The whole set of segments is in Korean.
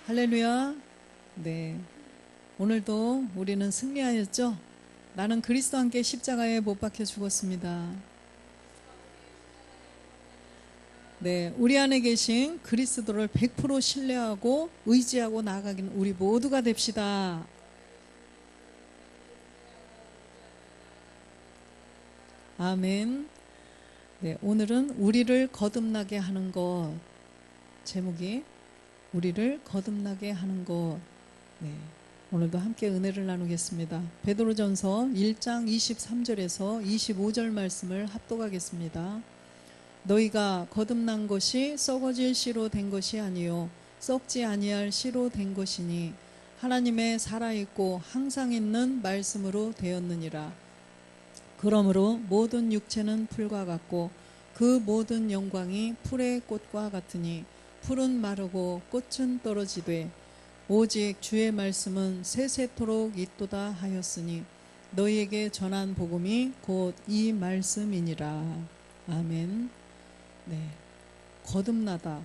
할렐루야. 네. 오늘도 우리는 승리하였죠? 나는 그리스도와 함께 십자가에 못 박혀 죽었습니다. 네. 우리 안에 계신 그리스도를 100% 신뢰하고 의지하고 나아가기는 우리 모두가 됩시다. 아멘. 네. 오늘은 우리를 거듭나게 하는 것. 제목이 우리를 거듭나게 하는 것. 네. 오늘도 함께 은혜를 나누겠습니다. 베드로전서 1장 23절에서 25절 말씀을 합독하겠습니다. 너희가 거듭난 것이 썩어질 씨로 된 것이 아니요 썩지 아니할 씨로 된 것이니 하나님의 살아있고 항상 있는 말씀으로 되었느니라. 그러므로 모든 육체는 풀과 같고 그 모든 영광이 풀의 꽃과 같으니 풀은 마르고 꽃은 떨어지되 오직 주의 말씀은 세세토록 있도다 하였으니 너희에게 전한 복음이 곧 이 말씀이니라. 아멘. 네. 거듭나다.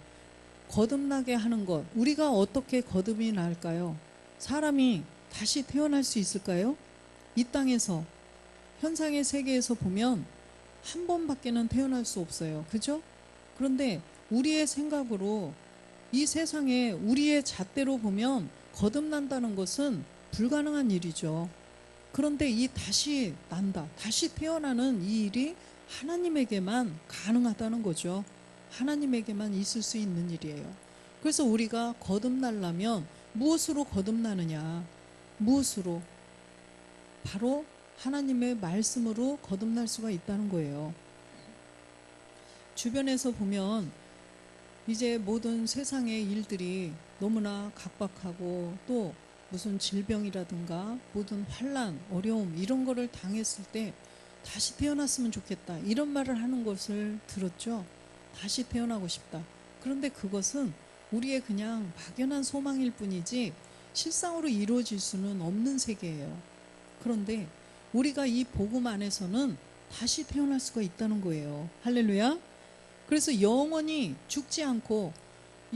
거듭나게 하는 것. 우리가 어떻게 거듭이 날까요? 사람이 다시 태어날 수 있을까요? 이 땅에서 현상의 세계에서 보면 한 번밖에는 태어날 수 없어요. 그죠? 그런데 우리의 생각으로 이 세상에 우리의 잣대로 보면 거듭난다는 것은 불가능한 일이죠. 그런데 이 다시 난다, 다시 태어나는 이 일이 하나님에게만 가능하다는 거죠. 하나님에게만 있을 수 있는 일이에요. 그래서 우리가 거듭나려면 무엇으로 거듭나느냐? 무엇으로? 바로 하나님의 말씀으로 거듭날 수가 있다는 거예요. 주변에서 보면 이제 모든 세상의 일들이 너무나 각박하고 또 무슨 질병이라든가 모든 환난, 어려움 이런 거를 당했을 때 다시 태어났으면 좋겠다 이런 말을 하는 것을 들었죠. 다시 태어나고 싶다. 그런데 그것은 우리의 그냥 막연한 소망일 뿐이지 실상으로 이루어질 수는 없는 세계예요. 그런데 우리가 이 복음 안에서는 다시 태어날 수가 있다는 거예요. 할렐루야. 그래서 영원히 죽지 않고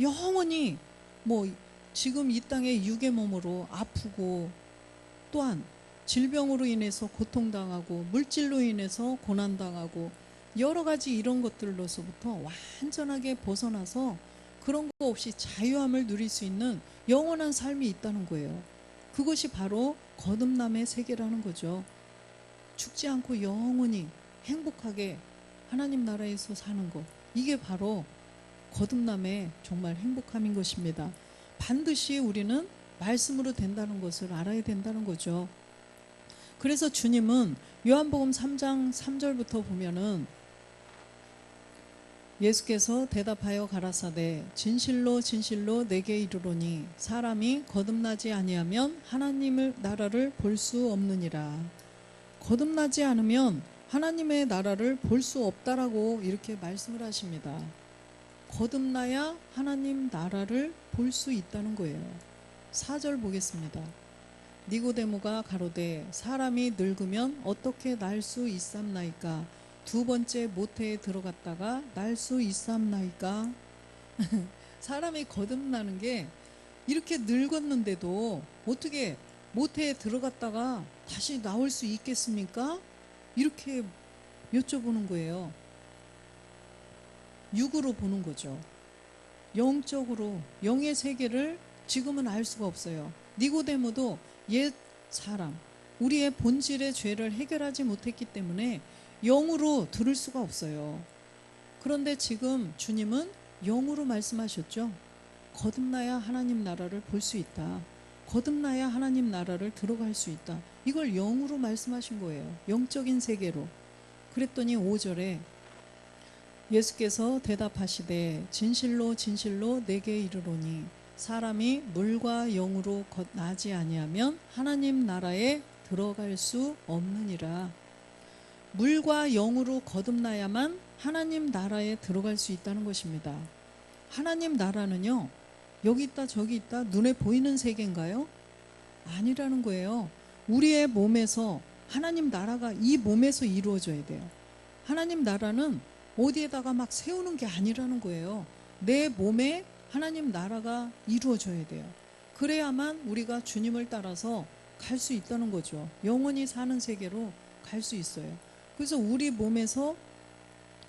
영원히 지금 이 땅의 육의 몸으로 아프고 또한 질병으로 인해서 고통당하고 물질로 인해서 고난당하고 여러 가지 이런 것들로서부터 완전하게 벗어나서 그런 거 없이 자유함을 누릴 수 있는 영원한 삶이 있다는 거예요. 그것이 바로 거듭남의 세계라는 거죠. 죽지 않고 영원히 행복하게 하나님 나라에서 사는 것, 이게 바로 거듭남의 정말 행복함인 것입니다. 반드시 우리는 말씀으로 된다는 것을 알아야 된다는 거죠. 그래서 주님은 요한복음 3장 3절부터 보면은 예수께서 대답하여 가라사대 진실로 진실로 내게 이르노니 사람이 거듭나지 아니하면 하나님의 나라를 볼 수 없느니라. 거듭나지 않으면 하나님의 나라를 볼 수 없다라고 이렇게 말씀을 하십니다. 거듭나야 하나님 나라를 볼 수 있다는 거예요. 4절 보겠습니다. 니고데모가 가로되 사람이 늙으면 어떻게 날 수 있삼나이까? 두 번째 모태에 들어갔다가 날 수 있삼나이까? 사람이 거듭나는 게 이렇게 늙었는데도 어떻게 모태에 들어갔다가 다시 나올 수 있겠습니까? 이렇게 여쭤보는 거예요. 육으로 보는 거죠. 영적으로, 영의 세계를 지금은 알 수가 없어요. 니고데모도 옛 사람, 우리의 본질의 죄를 해결하지 못했기 때문에 영으로 들을 수가 없어요. 그런데 지금 주님은 영으로 말씀하셨죠. 거듭나야 하나님 나라를 볼 수 있다. 거듭나야 하나님 나라를 들어갈 수 있다. 이걸 영으로 말씀하신 거예요. 영적인 세계로. 그랬더니 5절에 예수께서 대답하시되 진실로 진실로 내게 이르노니 사람이 물과 영으로 나지 아니하면 하나님 나라에 들어갈 수 없느니라. 물과 영으로 거듭나야만 하나님 나라에 들어갈 수 있다는 것입니다. 하나님 나라는요, 여기 있다 저기 있다 눈에 보이는 세계인가요? 아니라는 거예요. 우리의 몸에서 하나님 나라가 이 몸에서 이루어져야 돼요. 하나님 나라는 어디에다가 막 세우는 게 아니라는 거예요. 내 몸에 하나님 나라가 이루어져야 돼요. 그래야만 우리가 주님을 따라서 갈 수 있다는 거죠. 영원히 사는 세계로 갈 수 있어요. 그래서 우리 몸에서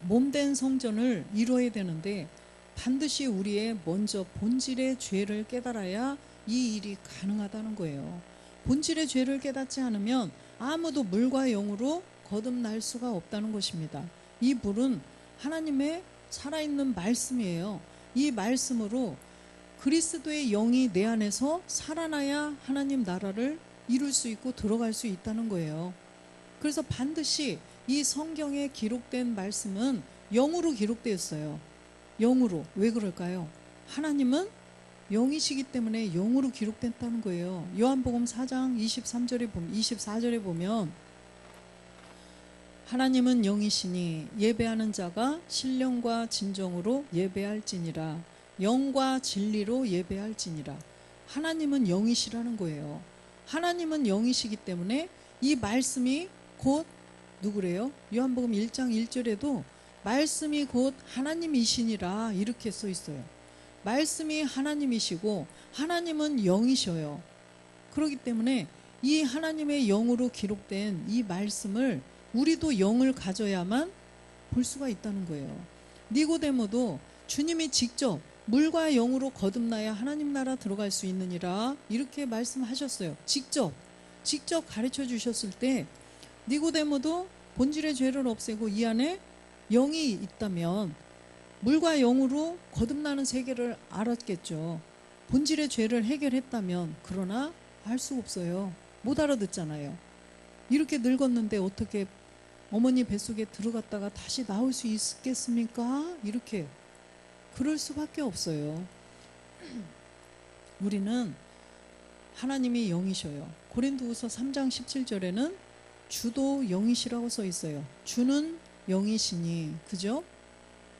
몸된 성전을 이루어야 되는데 반드시 우리의 먼저 본질의 죄를 깨달아야 이 일이 가능하다는 거예요. 본질의 죄를 깨닫지 않으면 아무도 물과 영으로 거듭날 수가 없다는 것입니다. 이 물은 하나님의 살아있는 말씀이에요. 이 말씀으로 그리스도의 영이 내 안에서 살아나야 하나님 나라를 이룰 수 있고 들어갈 수 있다는 거예요. 그래서 반드시 이 성경에 기록된 말씀은 영으로 기록되었어요. 영으로. 왜 그럴까요? 하나님은 영이시기 때문에 영으로 기록됐다는 거예요. 요한복음 4장 24절에 보면 하나님은 영이시니 예배하는 자가 신령과 진정으로 예배할지니라. 영과 진리로 예배할지니라. 하나님은 영이시라는 거예요. 하나님은 영이시기 때문에 이 말씀이 곧 누구래요? 요한복음 1장 1절에도 말씀이 곧 하나님이시니라 이렇게 써 있어요. 말씀이 하나님이시고 하나님은 영이셔요. 그렇기 때문에 이 하나님의 영으로 기록된 이 말씀을 우리도 영을 가져야만 볼 수가 있다는 거예요. 니고데모도 주님이 직접 물과 영으로 거듭나야 하나님 나라 들어갈 수 있느니라 이렇게 말씀하셨어요. 직접 가르쳐 주셨을 때 니고데모도 본질의 죄를 없애고 이 안에 영이 있다면 물과 영으로 거듭나는 세계를 알았겠죠. 본질의 죄를 해결했다면. 그러나 알 수 없어요. 못 알아듣잖아요. 이렇게 늙었는데 어떻게 어머니 뱃속에 들어갔다가 다시 나올 수 있겠습니까? 이렇게 그럴 수밖에 없어요. 우리는 하나님이 영이셔요. 고린도후서 3장 17절에는 주도 영이시라고 써 있어요. 주는 영이시니, 그죠?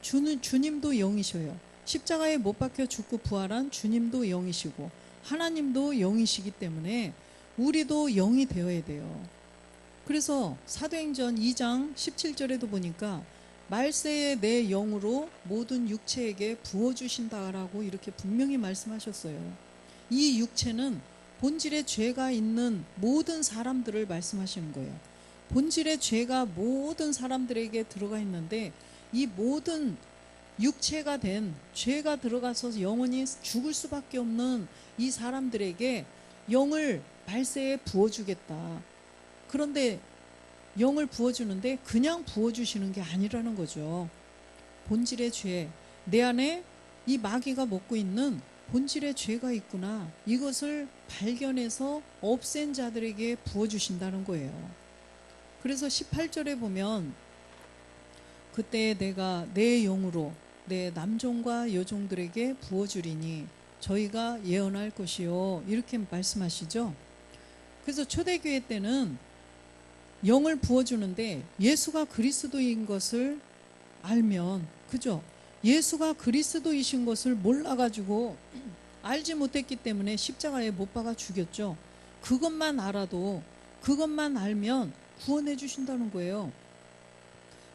주님도 영이셔요. 십자가에 못 박혀 죽고 부활한 주님도 영이시고 하나님도 영이시기 때문에 우리도 영이 되어야 돼요. 그래서 사도행전 2장 17절에도 보니까 말세에 내 영으로 모든 육체에게 부어주신다라고 이렇게 분명히 말씀하셨어요. 이 육체는 본질의 죄가 있는 모든 사람들을 말씀하시는 거예요. 본질의 죄가 모든 사람들에게 들어가 있는데 이 모든 육체가 된 죄가 들어가서 영원히 죽을 수밖에 없는 이 사람들에게 영을 말세에 부어주겠다. 그런데 영을 부어주는데 그냥 부어주시는 게 아니라는 거죠. 본질의 죄, 내 안에 이 마귀가 먹고 있는 본질의 죄가 있구나. 이것을 발견해서 없앤 자들에게 부어주신다는 거예요. 그래서 18절에 보면 그때 내가 내 영으로 내 남종과 여종들에게 부어주리니 저희가 예언할 것이요. 이렇게 말씀하시죠. 그래서 초대교회 때는 영을 부어주는데 예수가 그리스도인 것을 알면, 그죠? 예수가 그리스도이신 것을 몰라가지고 알지 못했기 때문에 십자가에 못 박아 죽였죠. 그것만 알아도, 그것만 알면 구원해 주신다는 거예요.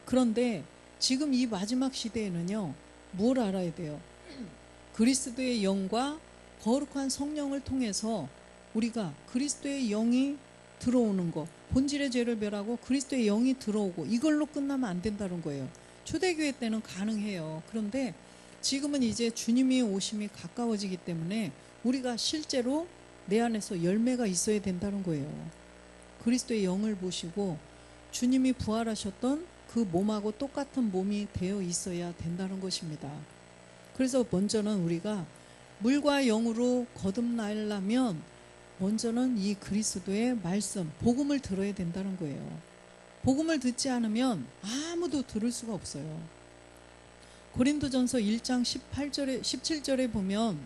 그런데 지금 이 마지막 시대에는요, 뭘 알아야 돼요? 그리스도의 영과 거룩한 성령을 통해서 우리가 그리스도의 영이 들어오는 거, 본질의 죄를 멸하고 그리스도의 영이 들어오고, 이걸로 끝나면 안 된다는 거예요. 초대교회 때는 가능해요. 그런데 지금은 이제 주님이 오심이 가까워지기 때문에 우리가 실제로 내 안에서 열매가 있어야 된다는 거예요. 그리스도의 영을 보시고 주님이 부활하셨던 그 몸하고 똑같은 몸이 되어 있어야 된다는 것입니다. 그래서 먼저는 우리가 물과 영으로 거듭나려면 먼저는 이 그리스도의 말씀, 복음을 들어야 된다는 거예요. 복음을 듣지 않으면 아무도 들을 수가 없어요. 고린도전서 1장 17절에 보면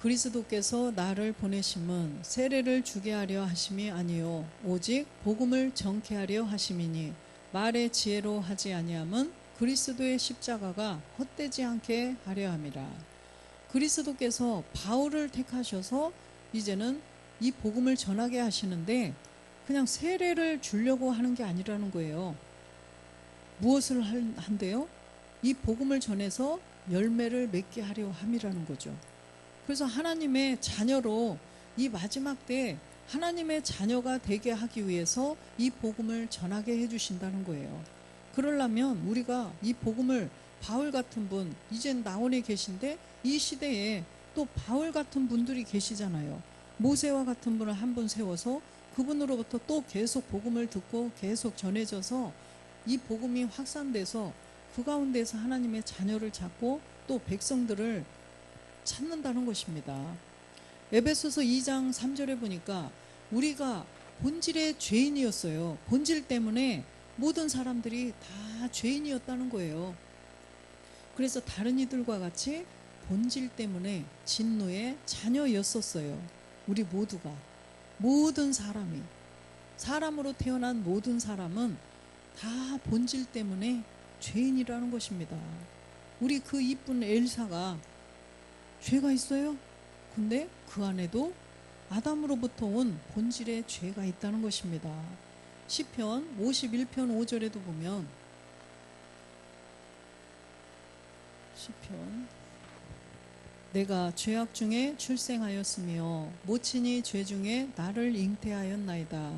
그리스도께서 나를 보내심은 세례를 주게 하려 하심이 아니요 오직 복음을 전케 하려 하심이니 말의 지혜로 하지 아니함은 그리스도의 십자가가 헛되지 않게 하려 함이라. 그리스도께서 바울을 택하셔서 이제는 이 복음을 전하게 하시는데 그냥 세례를 주려고 하는 게 아니라는 거예요. 무엇을 한대요? 이 복음을 전해서 열매를 맺게 하려 함이라는 거죠. 그래서 하나님의 자녀로 이 마지막 때 하나님의 자녀가 되게 하기 위해서 이 복음을 전하게 해주신다는 거예요. 그러려면 우리가 이 복음을, 바울 같은 분, 이젠 나원에 계신데 이 시대에 또 바울 같은 분들이 계시잖아요. 모세와 같은 분을 한 분 세워서 그분으로부터 또 계속 복음을 듣고 계속 전해져서 이 복음이 확산돼서 그 가운데서 하나님의 자녀를 찾고 또 백성들을 찾는다는 것입니다. 에베소서 2장 3절에 보니까 우리가 본질의 죄인이었어요. 본질 때문에 모든 사람들이 다 죄인이었다는 거예요. 그래서 다른 이들과 같이 본질 때문에 진노의 자녀였었어요. 우리 모두가, 모든 사람이, 사람으로 태어난 모든 사람은 다 본질 때문에 죄인이라는 것입니다. 우리 그 이쁜 엘사가 죄가 있어요? 근데 그 안에도 아담으로부터 온 본질의 죄가 있다는 것입니다. 시편 51편 5절에도 보면, 시편, 내가 죄악 중에 출생하였으며 모친이 죄 중에 나를 잉태하였나이다.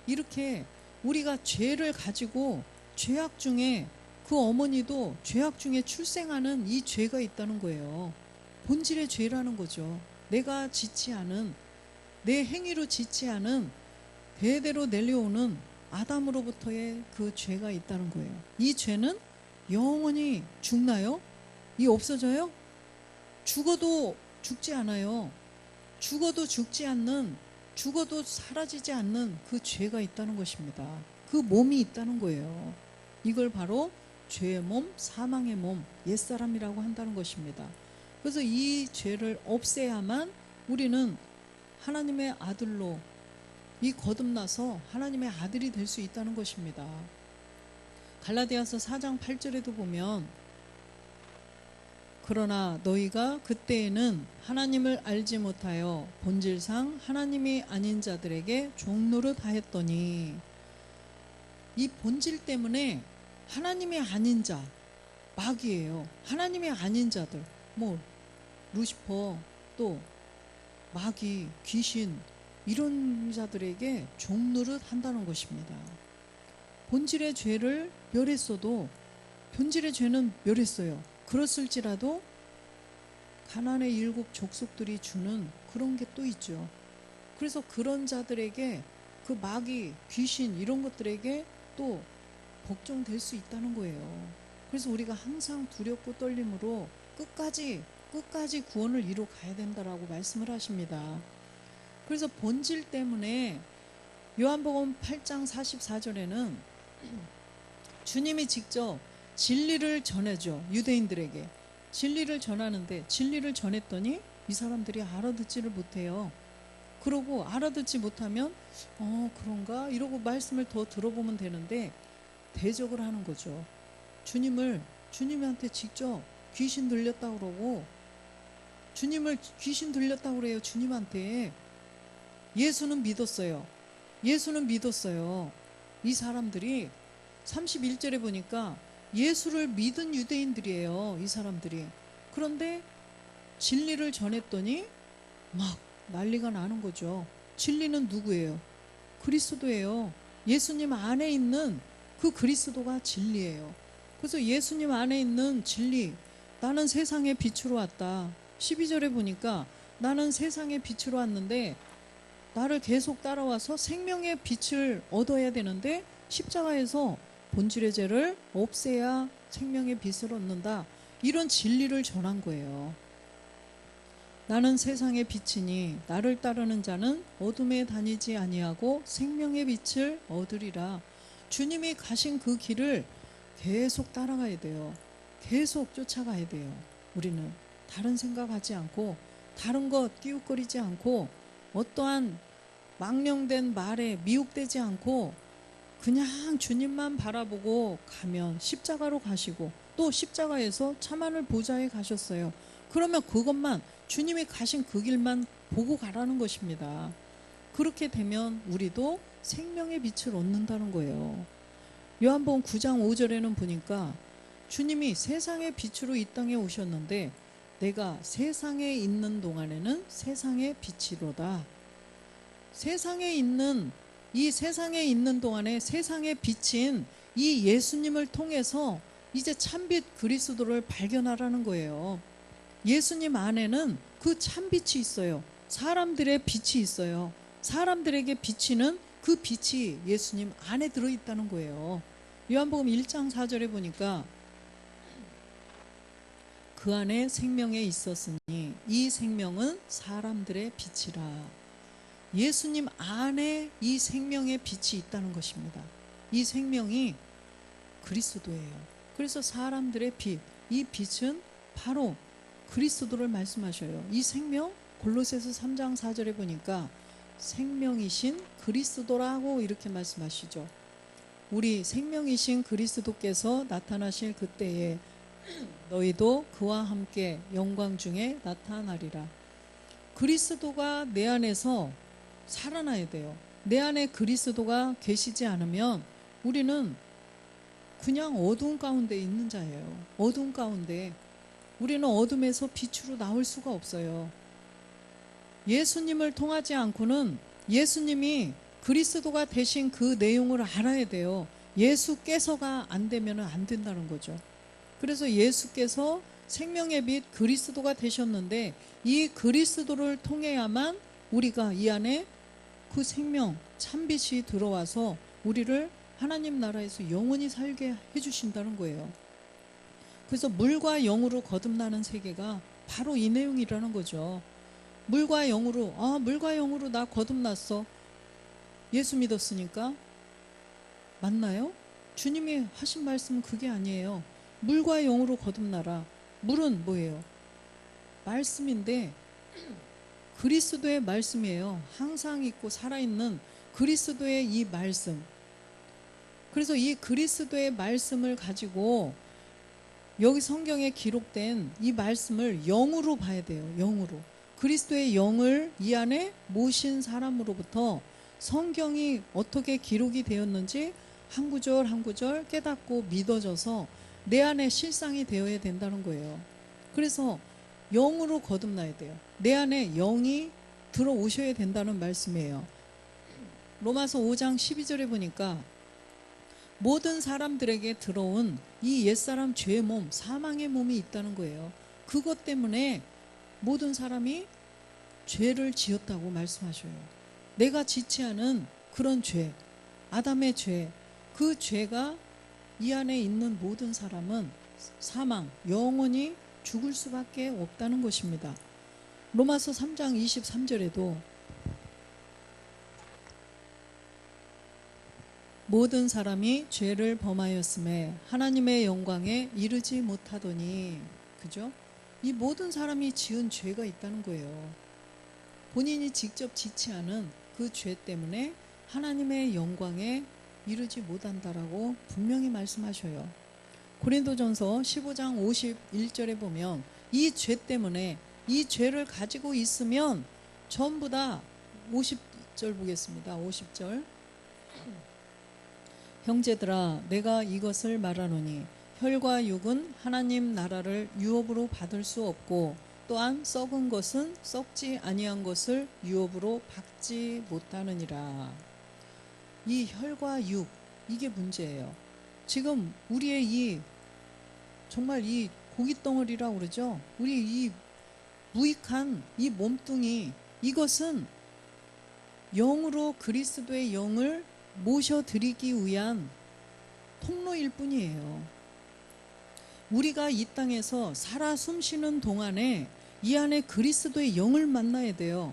이렇게 우리가 죄를 가지고 죄악 중에, 그 어머니도 죄악 중에 출생하는 이 죄가 있다는 거예요. 본질의 죄라는 거죠. 내가 짓지 않은, 내 행위로 짓지 않은 대대로 내려오는 아담으로부터의 그 죄가 있다는 거예요. 이 죄는 영원히 죽나요? 이 없어져요? 죽어도 죽지 않아요. 죽어도 죽지 않는, 죽어도 사라지지 않는 그 죄가 있다는 것입니다. 그 몸이 있다는 거예요. 이걸 바로 죄의 몸, 사망의 몸, 옛사람이라고 한다는 것입니다. 그래서 이 죄를 없애야만 우리는 하나님의 아들로 이 거듭나서 하나님의 아들이 될 수 있다는 것입니다. 갈라디아서 4장 8절에도 보면, 그러나 너희가 그때에는 하나님을 알지 못하여 본질상 하나님이 아닌 자들에게 종노릇 하였더니, 이 본질 때문에 하나님이 아닌 자, 마귀예요. 하나님이 아닌 자들, 뭐 루시퍼, 또 마귀, 귀신, 이런 자들에게 종노릇 한다는 것입니다. 본질의 죄를 멸했어도, 본질의 죄는 멸했어요. 그랬을지라도 가나안의 7 족속들이 주는 그런 게 또 있죠. 그래서 그런 자들에게, 그 마귀, 귀신, 이런 것들에게 또 복종될 수 있다는 거예요. 그래서 우리가 항상 두렵고 떨림으로 끝까지 구원을 이루어 가야 된다라고 말씀을 하십니다. 그래서 본질 때문에 요한복음 8장 44절에는 주님이 직접 진리를 전해줘. 유대인들에게 진리를 전하는데, 진리를 전했더니 이 사람들이 알아듣지를 못해요. 그러고 알아듣지 못하면 그런가? 이러고 말씀을 더 들어보면 되는데 대적을 하는 거죠. 주님한테 직접 귀신 들렸다고 그러고, 주님을 귀신 들렸다고 그래요. 주님한테. 예수는 믿었어요. 이 사람들이 31절에 보니까 예수를 믿은 유대인들이에요. 이 사람들이. 그런데 진리를 전했더니 막 난리가 나는 거죠. 진리는 누구예요? 그리스도예요. 예수님 안에 있는 그 그리스도가 진리예요. 그래서 예수님 안에 있는 진리, 나는 세상의 빛으로 왔다. 12절에 보니까 나는 세상의 빛으로 왔는데 나를 계속 따라와서 생명의 빛을 얻어야 되는데, 십자가에서 본질의 죄를 없애야 생명의 빛을 얻는다. 이런 진리를 전한 거예요. 나는 세상의 빛이니 나를 따르는 자는 어둠에 다니지 아니하고 생명의 빛을 얻으리라. 주님이 가신 그 길을 계속 따라가야 돼요. 계속 쫓아가야 돼요. 우리는 다른 생각하지 않고, 다른 것 끼웃거리지 않고, 어떠한 망령된 말에 미혹되지 않고 그냥 주님만 바라보고 가면, 십자가로 가시고 또 십자가에서 참하늘 보좌에 가셨어요. 그러면 그것만, 주님이 가신 그 길만 보고 가라는 것입니다. 그렇게 되면 우리도 생명의 빛을 얻는다는 거예요. 요한복음 9장 5절에는 보니까 주님이 세상의 빛으로 이 땅에 오셨는데 내가 세상에 있는 동안에는 세상의 빛이로다. 세상에 있는 이 세상에 있는 동안에 세상의 빛인 이 예수님을 통해서 이제 참빛 그리스도를 발견하라는 거예요. 예수님 안에는 그 참빛이 있어요. 사람들의 빛이 있어요. 사람들에게 비치는 그 빛이 예수님 안에 들어있다는 거예요. 요한복음 1장 4절에 보니까 그 안에 생명에 있었으니 이 생명은 사람들의 빛이라. 예수님 안에 이 생명의 빛이 있다는 것입니다. 이 생명이 그리스도예요. 그래서 사람들의 빛, 이 빛은 바로 그리스도를 말씀하셔요. 이 생명, 골로새서 3장 4절에 보니까 생명이신 그리스도라고 이렇게 말씀하시죠. 우리 생명이신 그리스도께서 나타나실 그때에 너희도 그와 함께 영광 중에 나타나리라. 그리스도가 내 안에서 살아나야 돼요. 내 안에 그리스도가 계시지 않으면 우리는 그냥 어두운 가운데 있는 자예요. 어두운 가운데 우리는 어둠에서 빛으로 나올 수가 없어요. 예수님을 통하지 않고는 예수님이 그리스도가 되신 그 내용을 알아야 돼요. 예수께서가 안 되면 안 된다는 거죠. 그래서 예수께서 생명의 빛 그리스도가 되셨는데 이 그리스도를 통해야만 우리가 이 안에 그 생명 참빛이 들어와서 우리를 하나님 나라에서 영원히 살게 해주신다는 거예요. 그래서 물과 영으로 거듭나는 세계가 바로 이 내용이라는 거죠. 물과 영으로 나 거듭났어. 예수 믿었으니까. 맞나요? 주님이 하신 말씀은 그게 아니에요. 물과 영으로 거듭나라. 물은 뭐예요? 말씀인데 그리스도의 말씀이에요. 항상 있고 살아있는 그리스도의 이 말씀. 그래서 이 그리스도의 말씀을 가지고 여기 성경에 기록된 이 말씀을 영으로 봐야 돼요. 영으로. 그리스도의 영을 이 안에 모신 사람으로부터 성경이 어떻게 기록이 되었는지 한 구절 한 구절 깨닫고 믿어져서 내 안에 실상이 되어야 된다는 거예요. 그래서 영으로 거듭나야 돼요. 내 안에 영이 들어오셔야 된다는 말씀이에요. 로마서 5장 12절에 보니까 모든 사람들에게 들어온 이 옛사람 죄의 몸, 사망의 몸이 있다는 거예요. 그것 때문에 모든 사람이 죄를 지었다고 말씀하셔요. 내가 짓지 않은 그런 죄, 아담의 죄, 그 죄가 이 안에 있는 모든 사람은 사망, 영원히 죽을 수밖에 없다는 것입니다. 로마서 3장 23절에도 모든 사람이 죄를 범하였음에 하나님의 영광에 이르지 못하더니, 그죠? 이 모든 사람이 지은 죄가 있다는 거예요. 본인이 직접 짓지 않은 그 죄 때문에 하나님의 영광에 이르지 못한다라고 분명히 말씀하셔요. 고린도전서 15장 51절에 보면 이 죄 때문에 이 죄를 가지고 있으면 전부 다 50절 보겠습니다. 50절. 형제들아 내가 이것을 말하노니 혈과 육은 하나님 나라를 유업으로 받을 수 없고 또한 썩은 것은 썩지 아니한 것을 유업으로 받지 못하느니라. 이 혈과 육, 이게 문제예요. 지금 우리의 이 정말 이 고깃덩어리라고 그러죠. 우리 이 무익한 이 몸뚱이, 이것은 영으로 그리스도의 영을 모셔드리기 위한 통로일 뿐이에요. 우리가 이 땅에서 살아 숨쉬는 동안에 이 안에 그리스도의 영을 만나야 돼요.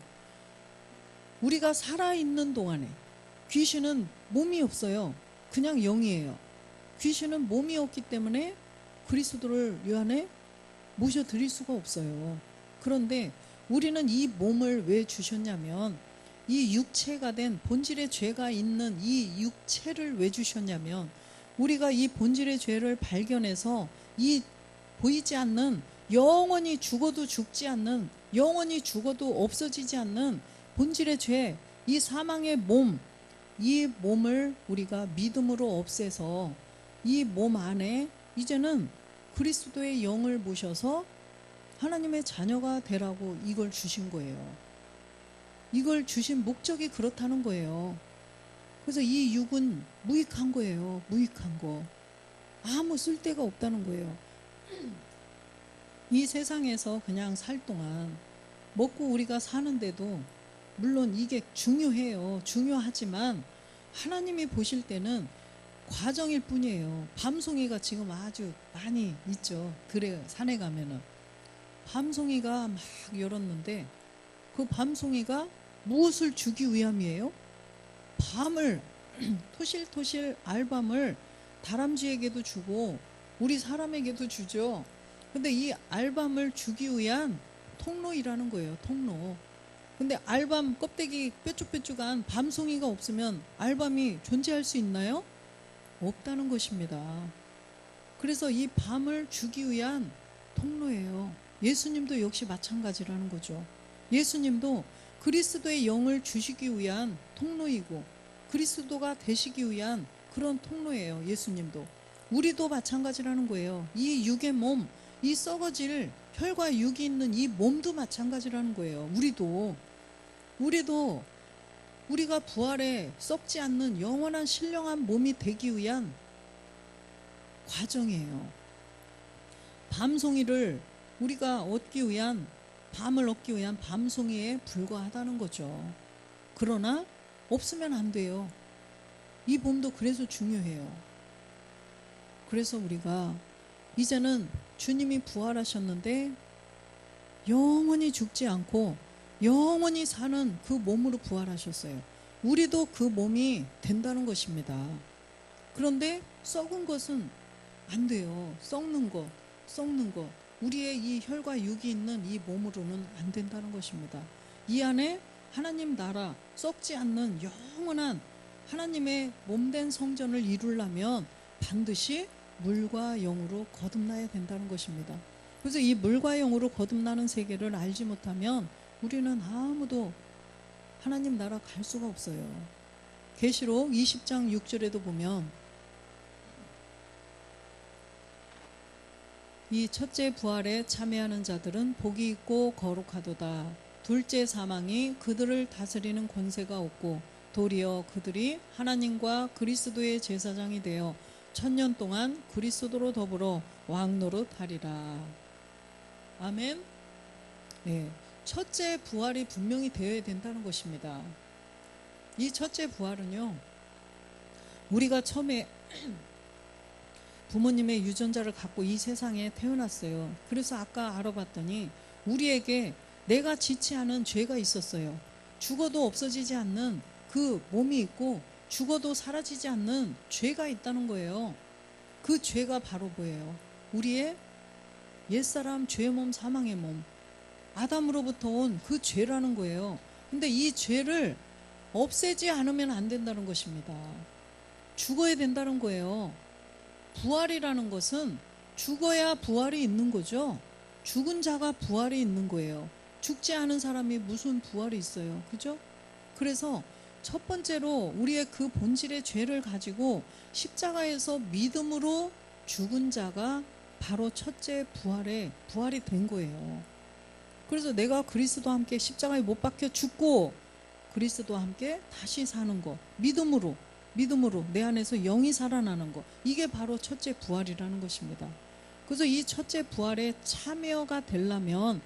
우리가 살아있는 동안에 귀신은 몸이 없어요. 그냥 영이에요. 귀신은 몸이 없기 때문에 그리스도를 이 안에 모셔드릴 수가 없어요. 그런데 우리는 이 몸을 왜 주셨냐면 이 육체가 된 본질의 죄가 있는 이 육체를 왜 주셨냐면 우리가 이 본질의 죄를 발견해서 이 보이지 않는 영원히 죽어도 죽지 않는 영원히 죽어도 없어지지 않는 본질의 죄, 이 사망의 몸, 이 몸을 우리가 믿음으로 없애서 이 몸 안에 이제는 그리스도의 영을 모셔서 하나님의 자녀가 되라고 이걸 주신 거예요. 이걸 주신 목적이 그렇다는 거예요. 그래서 이 육은 무익한 거예요. 무익한 거. 아무 쓸데가 없다는 거예요. 이 세상에서 그냥 살 동안 먹고 우리가 사는데도 물론 이게 중요해요. 중요하지만 하나님이 보실 때는 과정일 뿐이에요. 밤송이가 지금 아주 많이 있죠. 그래요. 산에 가면은 밤송이가 막 열었는데 그 밤송이가 무엇을 주기 위함이에요? 밤을 토실토실 알밤을 다람쥐에게도 주고 우리 사람에게도 주죠. 근데 이 알밤을 주기 위한 통로이라는 거예요. 통로. 근데 알밤 껍데기 뾰족뾰족한 밤송이가 없으면 알밤이 존재할 수 있나요? 없다는 것입니다. 그래서 이 밤을 주기 위한 통로예요. 예수님도 역시 마찬가지라는 거죠. 예수님도 그리스도의 영을 주시기 위한 통로이고 그리스도가 되시기 위한 그런 통로예요. 예수님도. 우리도 마찬가지라는 거예요. 이 육의 몸, 이 썩어질 혈과 육이 있는 이 몸도 마찬가지라는 거예요. 우리도 우리가 부활에 썩지 않는 영원한 신령한 몸이 되기 위한 과정이에요. 밤송이를 우리가 얻기 위한 밤을 얻기 위한 밤송이에 불과하다는 거죠. 그러나 없으면 안 돼요. 이 몸도 그래서 중요해요. 그래서 우리가 이제는 주님이 부활하셨는데 영원히 죽지 않고 영원히 사는 그 몸으로 부활하셨어요. 우리도 그 몸이 된다는 것입니다. 그런데 썩은 것은 안 돼요. 썩는 것. 우리의 이 혈과 육이 있는 이 몸으로는 안 된다는 것입니다. 이 안에 하나님 나라, 썩지 않는 영원한 하나님의 몸된 성전을 이루려면 반드시 물과 영으로 거듭나야 된다는 것입니다. 그래서 이 물과 영으로 거듭나는 세계를 알지 못하면 우리는 아무도 하나님 나라 갈 수가 없어요. 계시록 20장 6절에도 보면 이 첫째 부활에 참여하는 자들은 복이 있고 거룩하도다. 둘째 사망이 그들을 다스리는 권세가 없고 도리어 그들이 하나님과 그리스도의 제사장이 되어 1000년 동안 그리스도로 더불어 왕노릇하리라. 아멘. 네, 첫째 부활이 분명히 되어야 된다는 것입니다. 이 첫째 부활은요, 우리가 처음에 부모님의 유전자를 갖고 이 세상에 태어났어요. 그래서 아까 알아봤더니 우리에게 내가 지지 않은 죄가 있었어요. 죽어도 없어지지 않는 그 몸이 있고 죽어도 사라지지 않는 죄가 있다는 거예요. 그 죄가 바로 뭐예요? 우리의 옛사람 죄의 몸, 사망의 몸, 아담으로부터 온 그 죄라는 거예요. 근데 이 죄를 없애지 않으면 안 된다는 것입니다. 죽어야 된다는 거예요. 부활이라는 것은 죽어야 부활이 있는 거죠. 죽은 자가 부활이 있는 거예요. 죽지 않은 사람이 무슨 부활이 있어요. 그죠? 그래서 첫 번째로 우리의 그 본질의 죄를 가지고 십자가에서 믿음으로 죽은 자가 바로 첫째 부활이 된 거예요. 그래서 내가 그리스도와 함께 십자가에 못 박혀 죽고 그리스도와 함께 다시 사는 거, 믿음으로 내 안에서 영이 살아나는 거, 이게 바로 첫째 부활이라는 것입니다. 그래서 이 첫째 부활에 참여가 되려면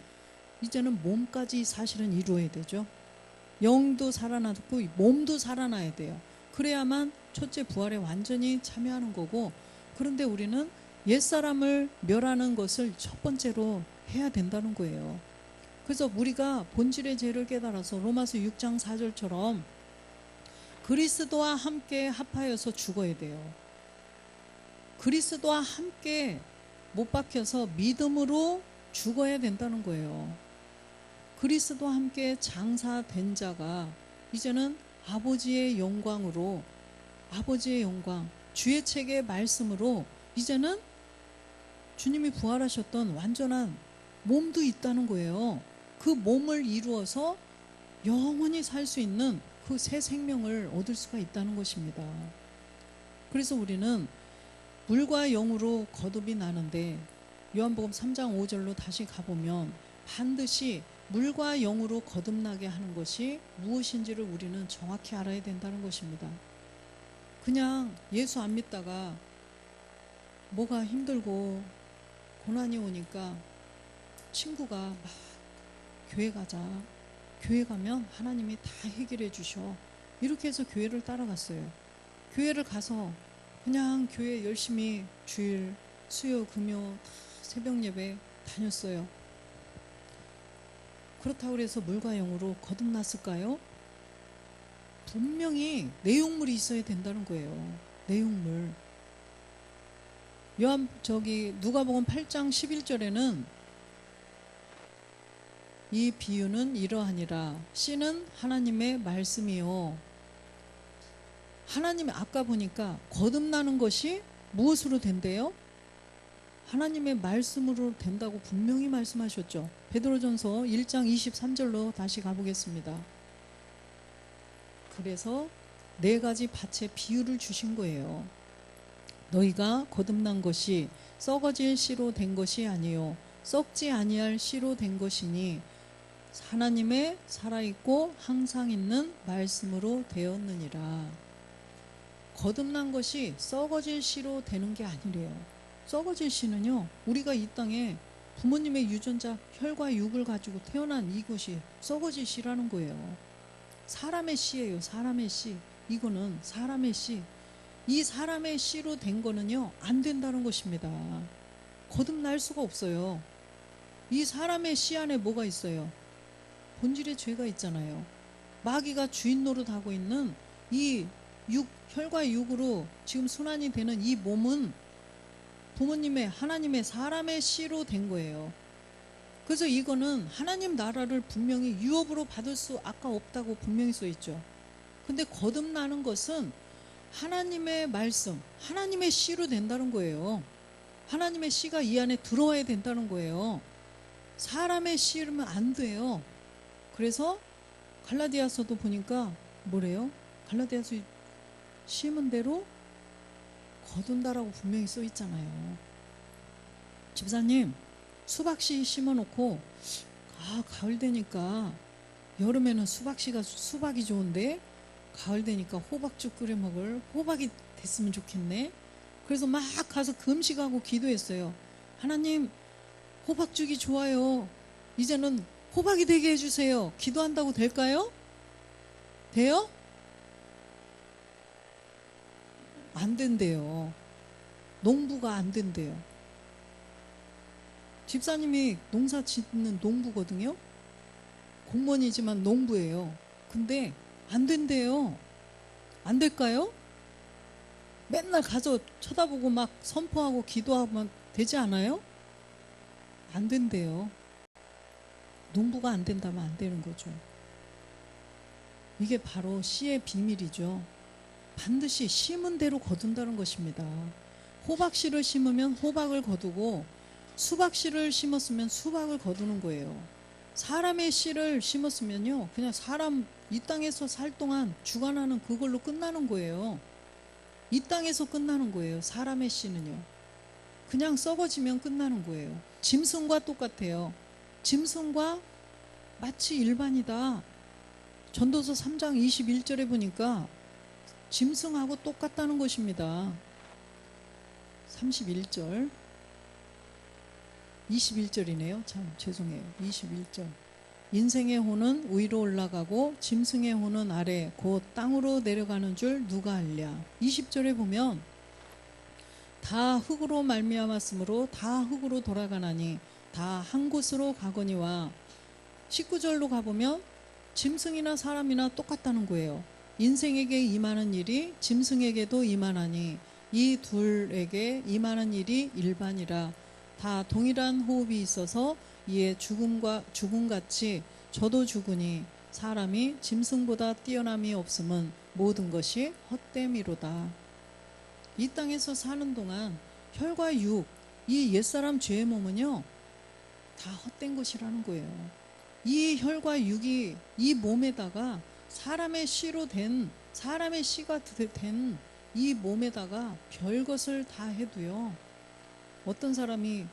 이제는 몸까지 사실은 이루어야 되죠. 영도 살아나고 몸도 살아나야 돼요. 그래야만 첫째 부활에 완전히 참여하는 거고, 그런데 우리는 옛사람을 멸하는 것을 첫 번째로 해야 된다는 거예요. 그래서 우리가 본질의 죄를 깨달아서 로마서 6장 4절처럼 그리스도와 함께 합하여서 죽어야 돼요. 그리스도와 함께 못 박혀서 믿음으로 죽어야 된다는 거예요. 그리스도와 함께 장사된 자가 이제는 아버지의 영광으로, 아버지의 영광, 주의 책의 말씀으로 이제는 주님이 부활하셨던 완전한 몸도 있다는 거예요. 그 몸을 이루어서 영원히 살 수 있는 그 새 생명을 얻을 수가 있다는 것입니다. 그래서 우리는 물과 영으로 거듭이 나는데 요한복음 3장 5절로 다시 가보면 반드시 물과 영으로 거듭나게 하는 것이 무엇인지를 우리는 정확히 알아야 된다는 것입니다. 그냥 예수 안 믿다가 뭐가 힘들고 고난이 오니까 친구가 막 교회 가자, 교회 가면 하나님이 다 해결해 주셔, 이렇게 해서 교회를 따라갔어요. 교회를 가서 그냥 교회 열심히 주일, 수요, 금요 새벽 예배 다녔어요. 그렇다고 해서 물과 영으로 거듭났을까요? 분명히 내용물이 있어야 된다는 거예요. 내용물. 누가복음 8장 11절에는 이 비유는 이러하니라. 씨는 하나님의 말씀이요. 하나님의, 아까 보니까 거듭나는 것이 무엇으로 된대요? 하나님의 말씀으로 된다고 분명히 말씀하셨죠. 베드로전서 1장 23절로 다시 가보겠습니다. 그래서 4가지 밭의 비유를 주신 거예요. 너희가 거듭난 것이 썩어질 씨로 된 것이 아니요 썩지 아니할 씨로 된 것이니 하나님의 살아있고 항상 있는 말씀으로 되었느니라. 거듭난 것이 썩어질 씨로 되는 게 아니래요. 썩어질 씨는요, 우리가 이 땅에 부모님의 유전자 혈과 육을 가지고 태어난 이것이 썩어질 씨라는 거예요. 사람의 씨예요. 사람의 씨. 이거는 사람의 씨. 이 사람의 씨로 된 거는요, 안 된다는 것입니다. 거듭날 수가 없어요. 이 사람의 씨 안에 뭐가 있어요? 본질의 죄가 있잖아요. 마귀가 주인 노릇하고 있는 이 혈과 육으로 지금 순환이 되는 이 몸은 부모님의, 하나님의, 사람의 씨로 된 거예요. 그래서 이거는 하나님 나라를 분명히 유업으로 받을 수 아까 없다고 분명히 써 있죠. 근데 거듭나는 것은 하나님의 말씀, 하나님의 씨로 된다는 거예요. 하나님의 씨가 이 안에 들어와야 된다는 거예요. 사람의 씨면 안 돼요. 그래서 갈라디아서도 보니까 뭐래요? 갈라디아서 심은 대로 거둔다라고 분명히 써 있잖아요. 집사님, 수박씨 심어놓고 가을 되니까, 여름에는 수박이 좋은데 가을 되니까 호박죽 끓여 먹을 호박이 됐으면 좋겠네. 그래서 막 가서 금식하고 기도했어요. 하나님, 호박죽이 좋아요. 이제는 호박이 되게 해주세요. 기도한다고 될까요? 돼요? 안 된대요. 농부가 안 된대요. 집사님이 농사 짓는 농부거든요. 공무원이지만 농부예요. 근데 안 된대요. 안 될까요? 맨날 가서 쳐다보고 막 선포하고 기도하면 되지 않아요? 안 된대요. 농부가 안 된다면 안 되는 거죠. 이게 바로 씨의 비밀이죠. 반드시 심은 대로 거둔다는 것입니다. 호박씨를 심으면 호박을 거두고 수박씨를 심었으면 수박을 거두는 거예요. 사람의 씨를 심었으면요, 그냥 사람 이 땅에서 살 동안 주관하는 그걸로 끝나는 거예요. 이 땅에서 끝나는 거예요. 사람의 씨는요. 그냥 썩어지면 끝나는 거예요. 짐승과 똑같아요. 짐승과 마치 일반이다. 전도서 3장 21절에 보니까 짐승하고 똑같다는 것입니다. 31절 21절이네요. 참 죄송해요. 21절. 인생의 호는 위로 올라가고 짐승의 호는 아래 곧 땅으로 내려가는 줄 누가 알랴. 20절에 보면 다 흙으로 말미암았으므로 다 흙으로 돌아가나니 다 한 곳으로 가거니와. 19절로 가보면 짐승이나 사람이나 똑같다는 거예요. 인생에게 임하는 일이 짐승에게도 임하나니 이 둘에게 임하는 일이 일반이라. 다 동일한 호흡이 있어서 이에 죽음같이 저도 죽으니 사람이 짐승보다 뛰어남이 없음은 모든 것이 헛됨이로다. 이 땅에서 사는 동안 혈과 육, 이 옛사람 죄의 몸은요, 다 헛된 것이라는 거예요. 이 혈과 육이 이 몸에다가 사람의 씨로 된, 사람의 씨가 된 이 몸에다가 별것을 다 해도요, 어떤 사람이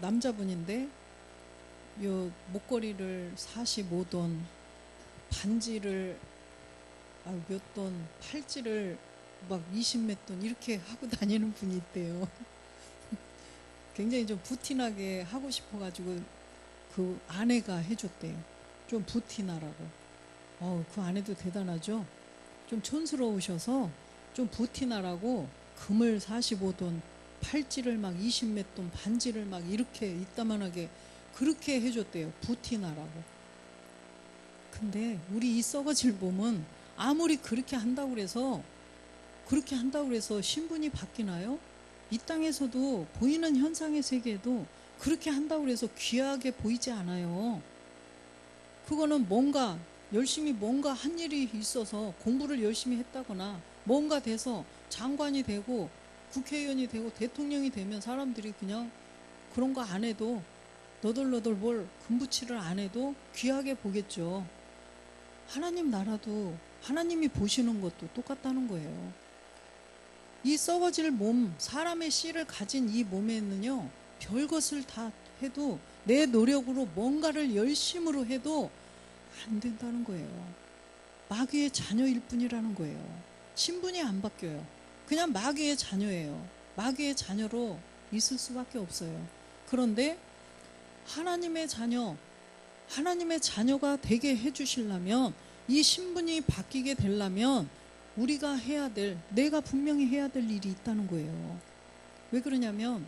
남자분인데 요 목걸이를 45돈, 반지를 몇 돈, 팔찌를 막 20 몇 돈 이렇게 하고 다니는 분이 있대요. 굉장히 좀 부티나게 하고 싶어가지고 그 아내가 해줬대요. 좀 부티나라고. 그 아내도 대단하죠. 좀 촌스러우셔서 좀 부티나라고 금을 45돈, 팔찌를 막 20 몇 돈, 반지를 막 이렇게 이따만하게 그렇게 해줬대요. 부티나라고. 근데 우리 이 썩어질 몸은 아무리 그렇게 한다고 그래서 신분이 바뀌나요? 이 땅에서도 보이는 현상의 세계에도 그렇게 한다고 해서 귀하게 보이지 않아요. 그거는 열심히 뭔가 한 일이 있어서 공부를 열심히 했다거나 뭔가 돼서 장관이 되고 국회의원이 되고 대통령이 되면 사람들이 그냥 그런 거 안 해도 너덜너덜 뭘 금붙이를 안 해도 귀하게 보겠죠. 하나님 나라도 하나님이 보시는 것도 똑같다는 거예요. 이 썩어질 몸, 사람의 씨를 가진 이 몸에는요, 별것을 다 해도 내 노력으로 뭔가를 열심으로 해도 안 된다는 거예요. 마귀의 자녀일 뿐이라는 거예요. 신분이 안 바뀌어요. 그냥 마귀의 자녀예요. 마귀의 자녀로 있을 수밖에 없어요. 그런데 하나님의 자녀가 되게 해주시려면, 이 신분이 바뀌게 되려면 우리가 내가 분명히 해야 될 일이 있다는 거예요. 왜 그러냐면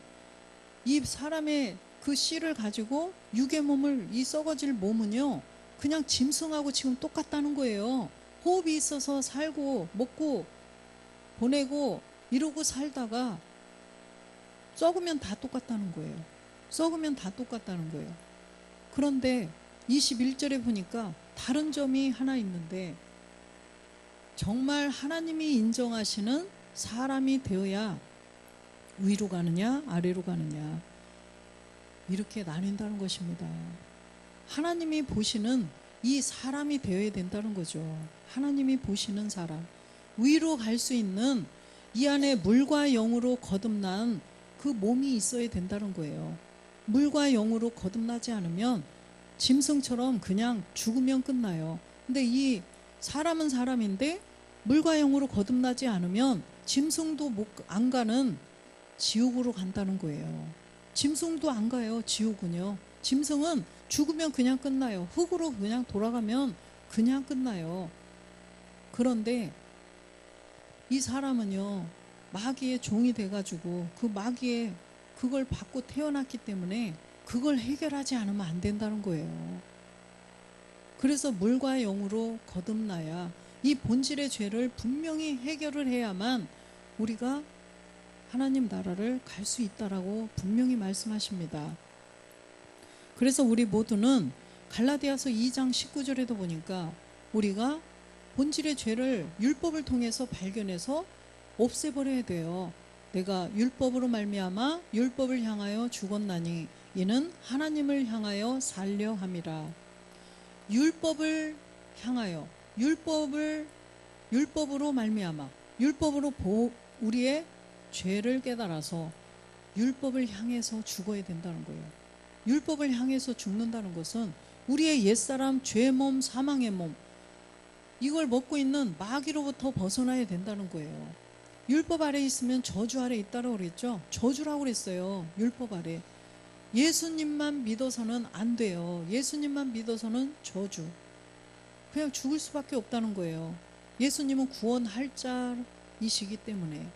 이 사람의 그 씨를 가지고 육의 몸을, 이 썩어질 몸은요, 그냥 짐승하고 지금 똑같다는 거예요. 호흡이 있어서 살고 먹고 보내고 이러고 살다가 썩으면 다 똑같다는 거예요. 그런데 21절에 보니까 다른 점이 하나 있는데, 정말 하나님이 인정하시는 사람이 되어야 위로 가느냐 아래로 가느냐 이렇게 나뉜다는 것입니다. 하나님이 보시는 이 사람이 되어야 된다는 거죠. 하나님이 보시는 사람, 위로 갈 수 있는 이 안에 물과 영으로 거듭난 그 몸이 있어야 된다는 거예요. 물과 영으로 거듭나지 않으면 짐승처럼 그냥 죽으면 끝나요. 근데 이 사람은 사람인데 물과 영으로 거듭나지 않으면 짐승도 안 가는 지옥으로 간다는 거예요. 짐승도 안 가요, 지옥은요. 짐승은 죽으면 그냥 끝나요. 흙으로 그냥 돌아가면 그냥 끝나요. 그런데 이 사람은요, 마귀의 종이 돼가지고 그 마귀의 그걸 받고 태어났기 때문에 그걸 해결하지 않으면 안 된다는 거예요. 그래서 물과 영으로 거듭나야 이 본질의 죄를 분명히 해결을 해야만 우리가 하나님 나라를 갈 수 있다라고 분명히 말씀하십니다. 그래서 우리 모두는 갈라디아서 2장 19절에도 보니까 우리가 본질의 죄를 율법을 통해서 발견해서 없애버려야 돼요. 내가 율법으로 말미암아 율법을 향하여 죽었나니 이는 하나님을 향하여 살려 함이라. 율법을 향하여, 율법으로 말미암아, 율법으로 우리의 죄를 깨달아서 율법을 향해서 죽어야 된다는 거예요. 율법을 향해서 죽는다는 것은 우리의 옛사람, 죄의 몸, 사망의 몸, 이걸 먹고 있는 마귀로부터 벗어나야 된다는 거예요. 율법 아래 있으면 저주 아래 있다고 그랬죠. 저주라고 그랬어요. 율법 아래. 예수님만 믿어서는 안 돼요. 예수님만 믿어서는 저주. 그냥 죽을 수밖에 없다는 거예요. 예수님은 구원할 자이시기 때문에.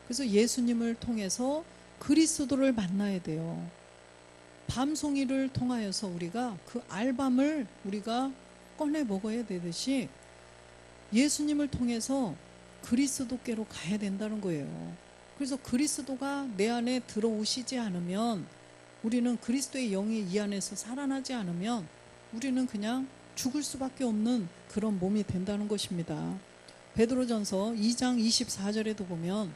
그래서 예수님을 통해서 그리스도를 만나야 돼요. 밤송이를 통하여서 우리가 그 알밤을 우리가 꺼내 먹어야 되듯이 예수님을 통해서 그리스도께로 가야 된다는 거예요. 그래서 그리스도가 내 안에 들어오시지 않으면, 우리는 그리스도의 영이 이 안에서 살아나지 않으면 우리는 그냥 죽을 수밖에 없는 그런 몸이 된다는 것입니다. 베드로전서 2장 24절에도 보면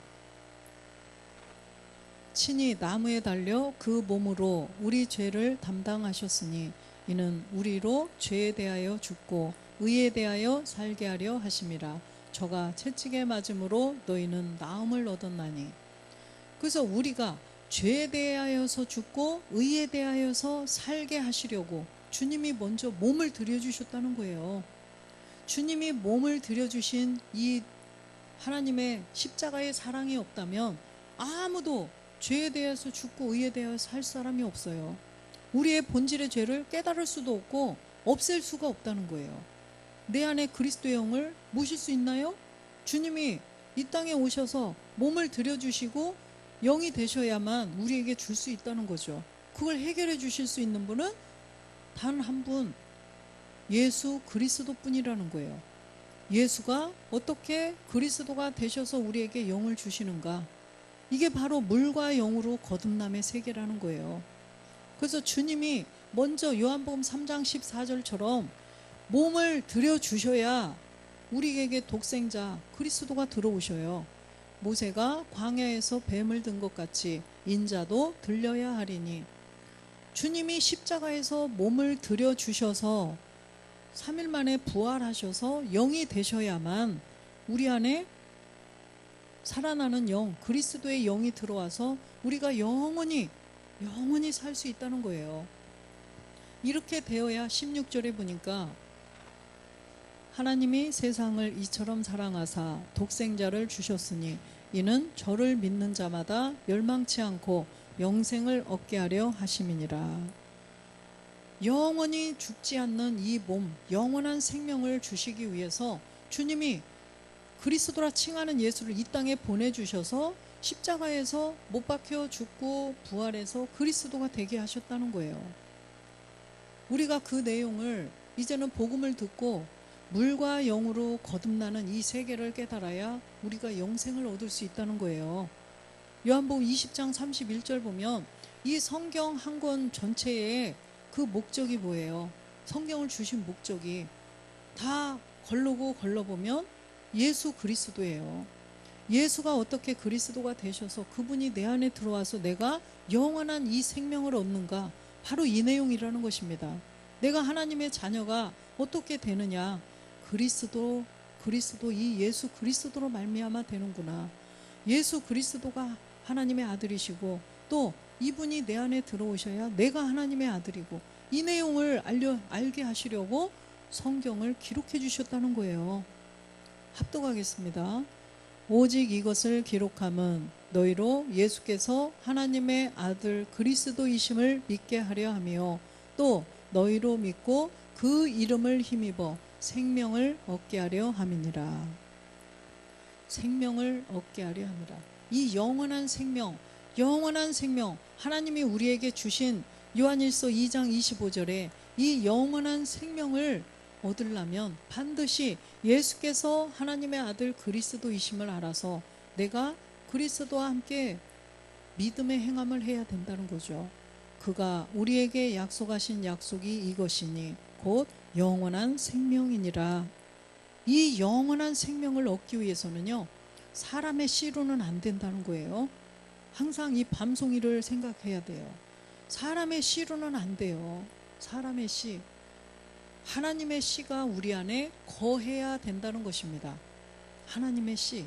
친히 나무에 달려 그 몸으로 우리 죄를 담당하셨으니 이는 우리로 죄에 대하여 죽고 의에 대하여 살게 하려 하심이라. 저가 채찍에 맞음으로 너희는 나음을 얻었나니. 그래서 우리가 죄에 대하여서 죽고 의에 대하여서 살게 하시려고 주님이 먼저 몸을 들여주셨다는 거예요. 주님이 몸을 들여주신 이 하나님의 십자가의 사랑이 없다면 아무도 죄에 대해서 죽고 의에 대해서 살 사람이 없어요. 우리의 본질의 죄를 깨달을 수도 없고 없앨 수가 없다는 거예요. 내 안에 그리스도의 영을 모실 수 있나요? 주님이 이 땅에 오셔서 몸을 들여주시고 영이 되셔야만 우리에게 줄 수 있다는 거죠. 그걸 해결해 주실 수 있는 분은 단 한 분, 예수 그리스도 뿐이라는 거예요. 예수가 어떻게 그리스도가 되셔서 우리에게 영을 주시는가? 이게 바로 물과 영으로 거듭남의 세계라는 거예요. 그래서 주님이 먼저 요한복음 3장 14절처럼 몸을 들여주셔야 우리에게 독생자 그리스도가 들어오셔요. 모세가 광야에서 뱀을 든 것 같이 인자도 들려야 하리니, 주님이 십자가에서 몸을 들여주셔서 3일 만에 부활하셔서 영이 되셔야만 우리 안에 살아나는 영, 그리스도의 영이 들어와서 우리가 영원히 살 수 있다는 거예요. 이렇게 되어야 16절에 보니까 하나님이 세상을 이처럼 사랑하사 독생자를 주셨으니 이는 저를 믿는 자마다 멸망치 않고 영생을 얻게 하려 하심이니라. 영원히 죽지 않는 이 몸, 영원한 생명을 주시기 위해서 주님이 그리스도라 칭하는 예수를 이 땅에 보내주셔서 십자가에서 못 박혀 죽고 부활해서 그리스도가 되게 하셨다는 거예요. 우리가 그 내용을 이제는 복음을 듣고 물과 영으로 거듭나는 이 세계를 깨달아야 우리가 영생을 얻을 수 있다는 거예요. 요한복음 20장 31절 보면 이 성경 한 권 전체에 그 목적이 뭐예요? 성경을 주신 목적이 다 걸러보면 예수 그리스도예요. 예수가 어떻게 그리스도가 되셔서 그분이 내 안에 들어와서 내가 영원한 이 생명을 얻는가? 바로 이 내용이라는 것입니다. 내가 하나님의 자녀가 어떻게 되느냐? 그리스도 이 예수 그리스도로 말미암아 되는구나. 예수 그리스도가 하나님의 아들이시고 또 이분이 내 안에 들어오셔야 내가 하나님의 아들이고, 이 내용을 알게 하시려고 성경을 기록해 주셨다는 거예요. 합독하겠습니다. 오직 이것을 기록함은 너희로 예수께서 하나님의 아들 그리스도이심을 믿게 하려 하며 또 너희로 믿고 그 이름을 힘입어 생명을 얻게 하려 함이니라. 생명을 얻게 하려 함이라. 이 영원한 생명, 하나님이 우리에게 주신 요한일서 2장 25절에 이 영원한 생명을 얻으려면 반드시 예수께서 하나님의 아들 그리스도이심을 알아서 내가 그리스도와 함께 믿음의 행함을 해야 된다는 거죠. 그가 우리에게 약속하신 약속이 이것이니 곧 영원한 생명이니라. 이 영원한 생명을 얻기 위해서는요, 사람의 씨로는 안 된다는 거예요. 항상 이 밤송이를 생각해야 돼요. 사람의 씨로는 안 돼요. 사람의 씨, 하나님의 씨가 우리 안에 거해야 된다는 것입니다. 하나님의 씨.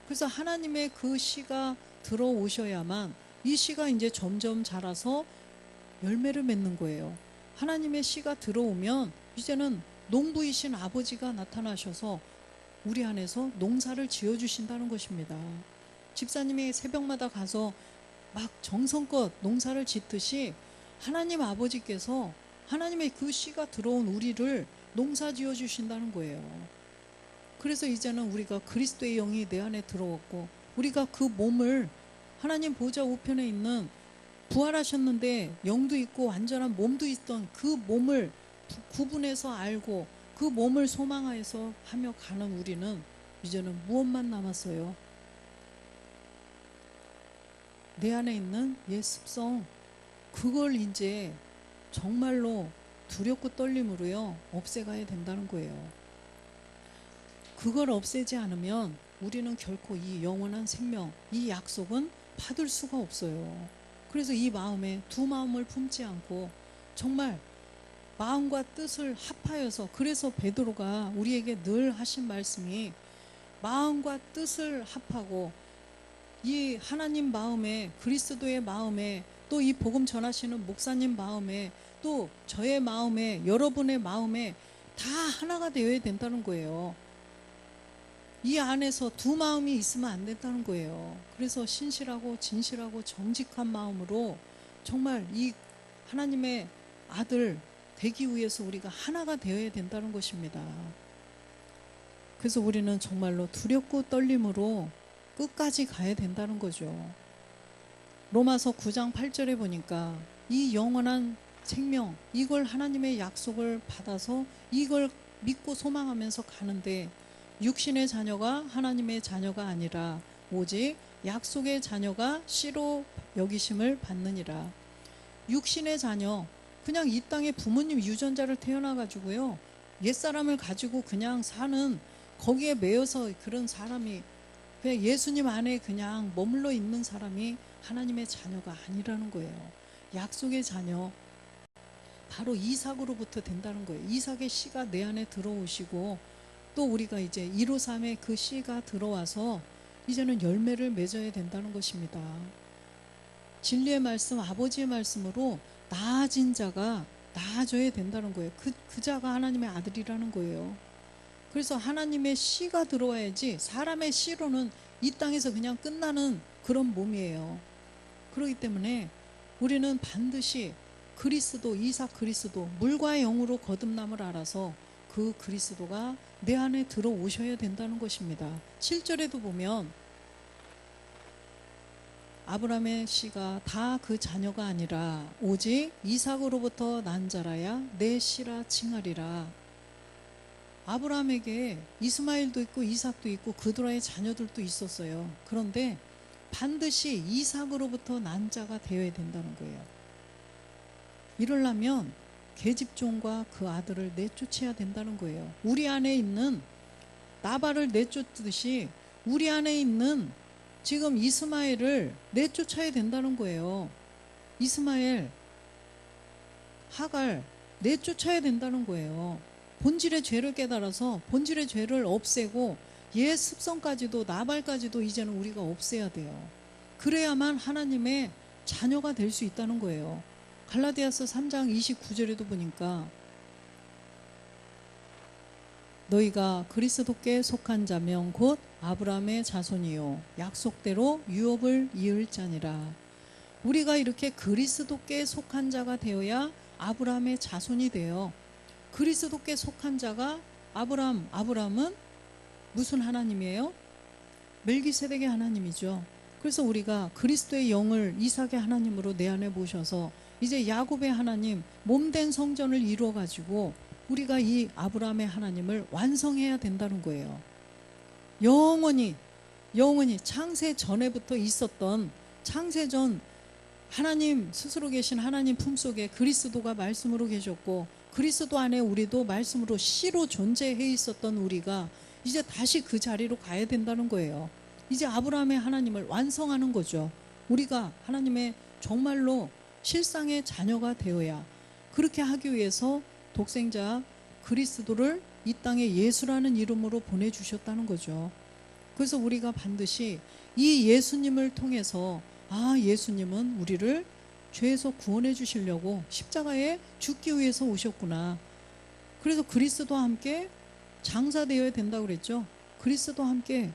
그래서 하나님의 그 씨가 들어오셔야만 이 씨가 이제 점점 자라서 열매를 맺는 거예요. 하나님의 씨가 들어오면 이제는 농부이신 아버지가 나타나셔서 우리 안에서 농사를 지어주신다는 것입니다. 집사님이 새벽마다 가서 막 정성껏 농사를 짓듯이 하나님 아버지께서 하나님의 그 씨가 들어온 우리를 농사 지어 주신다는 거예요. 그래서 이제는 우리가 그리스도의 영이 내 안에 들어왔고 우리가 그 몸을 하나님 보좌 우편에 있는 부활하셨는데 영도 있고 완전한 몸도 있던 그 몸을 구분해서 알고 그 몸을 소망하여서 하며 가는 우리는 이제는 무엇만 남았어요? 내 안에 있는 옛 습성, 그걸 이제 정말로 두렵고 떨림으로요 없애가야 된다는 거예요. 그걸 없애지 않으면 우리는 결코 이 영원한 생명, 이 약속은 받을 수가 없어요. 그래서 이 마음에 두 마음을 품지 않고 정말 마음과 뜻을 합하여서, 그래서 베드로가 우리에게 늘 하신 말씀이 마음과 뜻을 합하고 이 하나님 마음에, 그리스도의 마음에, 또 이 복음 전하시는 목사님 마음에, 또 저의 마음에, 여러분의 마음에 다 하나가 되어야 된다는 거예요. 이 안에서 두 마음이 있으면 안 된다는 거예요. 그래서 신실하고 진실하고 정직한 마음으로 정말 이 하나님의 아들 되기 위해서 우리가 하나가 되어야 된다는 것입니다. 그래서 우리는 정말로 두렵고 떨림으로 끝까지 가야 된다는 거죠. 로마서 9장 8절에 보니까 이 영원한 생명, 이걸 하나님의 약속을 받아서 이걸 믿고 소망하면서 가는데, 육신의 자녀가 하나님의 자녀가 아니라 오직 약속의 자녀가 씨로 여기심을 받느니라. 육신의 자녀, 그냥 이 땅에 부모님 유전자를 태어나가지고요, 옛사람을 가지고 그냥 사는, 거기에 매여서 그런 사람이, 그냥 예수님 안에 그냥 머물러 있는 사람이 하나님의 자녀가 아니라는 거예요. 약속의 자녀, 바로 이삭으로부터 된다는 거예요. 이삭의 씨가 내 안에 들어오시고, 또 우리가 이제 153의 그 씨가 들어와서 이제는 열매를 맺어야 된다는 것입니다. 진리의 말씀, 아버지의 말씀으로 나아진 자가 나아져야 된다는 거예요. 그 자가 하나님의 아들이라는 거예요. 그래서 하나님의 씨가 들어와야지, 사람의 씨로는 이 땅에서 그냥 끝나는 그런 몸이에요. 그렇기 때문에 우리는 반드시 그리스도, 이삭 그리스도, 물과 영으로 거듭남을 알아서 그 그리스도가 내 안에 들어오셔야 된다는 것입니다. 7절에도 보면 아브라함의 씨가 다 그 자녀가 아니라 오직 이삭으로부터 난 자라야 내 씨라 칭하리라. 아브라함에게 이스마엘도 있고 이삭도 있고 그들의 자녀들도 있었어요. 그런데 반드시 이삭으로부터 난 자가 되어야 된다는 거예요. 이러려면 계집종과 그 아들을 내쫓아야 된다는 거예요. 우리 안에 있는 나발을 내쫓듯이 우리 안에 있는 지금 이스마엘을 내쫓아야 된다는 거예요. 이스마엘, 하갈 내쫓아야 된다는 거예요. 본질의 죄를 깨달아서 본질의 죄를 없애고 옛 습성까지도, 나발까지도 이제는 우리가 없애야 돼요. 그래야만 하나님의 자녀가 될 수 있다는 거예요. 갈라디아서 3장 29절에도 보니까 너희가 그리스도께 속한 자면 곧 아브라함의 자손이요 약속대로 유업을 이을 자니라. 우리가 이렇게 그리스도께 속한 자가 되어야 아브라함의 자손이 돼요. 그리스도께 속한 자가 아브라함은 무슨 하나님이에요? 멜기세덱의 하나님이죠. 그래서 우리가 그리스도의 영을 이삭의 하나님으로 내 안에 모셔서 이제 야곱의 하나님, 몸된 성전을 이루어 가지고 우리가 이 아브라함의 하나님을 완성해야 된다는 거예요. 영원히 창세 전에부터 있었던, 창세전 하나님 스스로 계신 하나님 품속에 그리스도가 말씀으로 계셨고, 그리스도 안에 우리도 말씀으로 씨로 존재해 있었던 우리가 이제 다시 그 자리로 가야 된다는 거예요. 이제 아브라함의 하나님을 완성하는 거죠. 우리가 하나님의 정말로 실상의 자녀가 되어야, 그렇게 하기 위해서 독생자 그리스도를 이 땅에 예수라는 이름으로 보내주셨다는 거죠. 그래서 우리가 반드시 이 예수님을 통해서, 예수님은 우리를 죄에서 구원해 주시려고 십자가에 죽기 위해서 오셨구나. 그래서 그리스도와 함께 장사되어야 된다고 그랬죠. 그리스도와 함께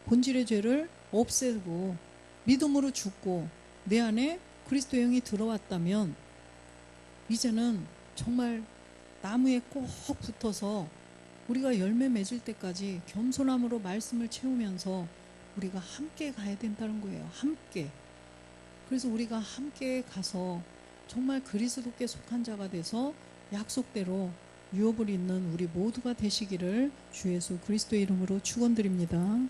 본질의 죄를 없애고 믿음으로 죽고 내 안에 그리스도의 영이 들어왔다면 이제는 정말 나무에 꼭 붙어서 우리가 열매 맺을 때까지 겸손함으로 말씀을 채우면서 우리가 함께 가야 된다는 거예요. 함께. 그래서 우리가 함께 가서 정말 그리스도께 속한 자가 돼서 약속대로 유업을 잇는 우리 모두가 되시기를 주 예수 그리스도의 이름으로 축원드립니다. 아멘.